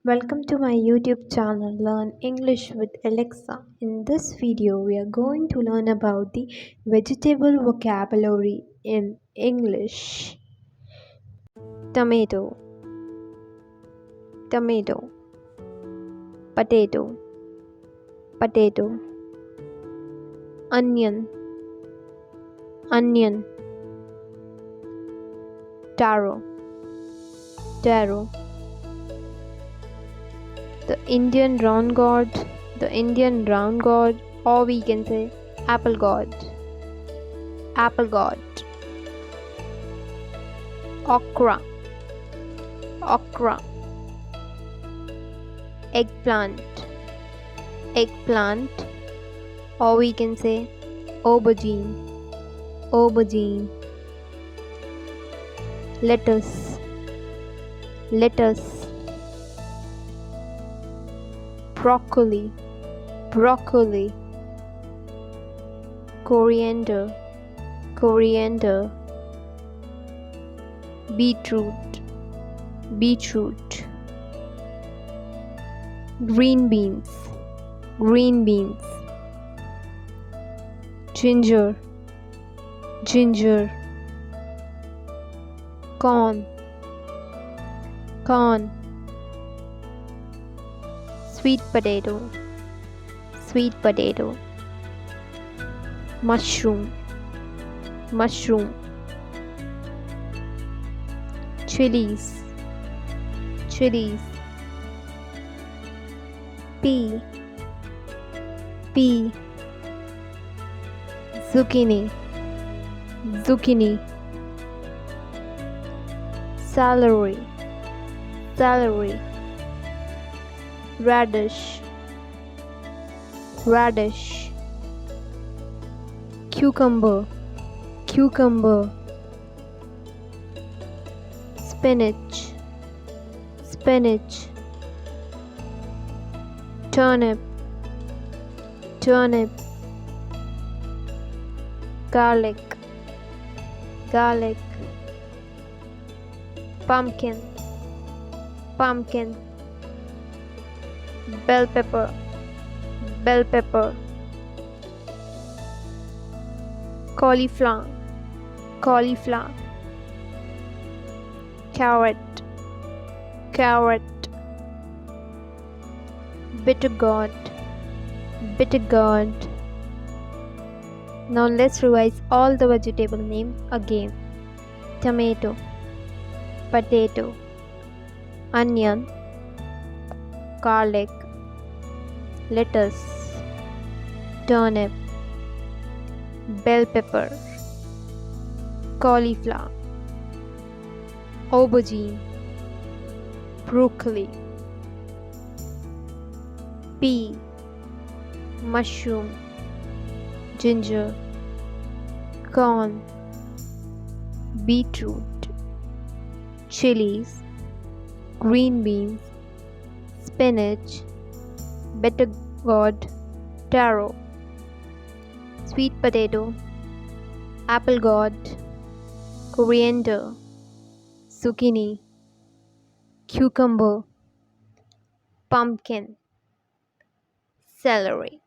Welcome to my YouTube channel Learn English with Alexa. In this video, we are going to learn about the vegetable vocabulary in English. Tomato, tomato, potato, potato, onion, onion, taro, taro, the Indian round god, or we can say apple god, apple god, okra, okra, eggplant, eggplant, or we can say aubergine, aubergine, lettuce, lettuce, broccoli, broccoli, coriander, coriander, beetroot, beetroot, green beans, green beans, ginger, ginger, corn, corn, sweet potato, sweet potato, mushroom, mushroom, chilies, chilies, pea, pea, zucchini, zucchini, celery, celery, radish, radish, cucumber, cucumber, spinach, spinach, turnip, turnip, garlic, garlic, pumpkin, pumpkin, bell pepper, bell pepper, cauliflower, cauliflower, carrot, carrot, bitter gourd, bitter gourd. Now let's revise all the vegetable name again. Tomato, potato, onion, garlic, lettuce, turnip, bell pepper, cauliflower, aubergine, broccoli, pea, mushroom, ginger, corn, beetroot, chilies, green beans, spinach, bitter gourd, taro, sweet potato, apple gourd, coriander, zucchini, cucumber, pumpkin, celery.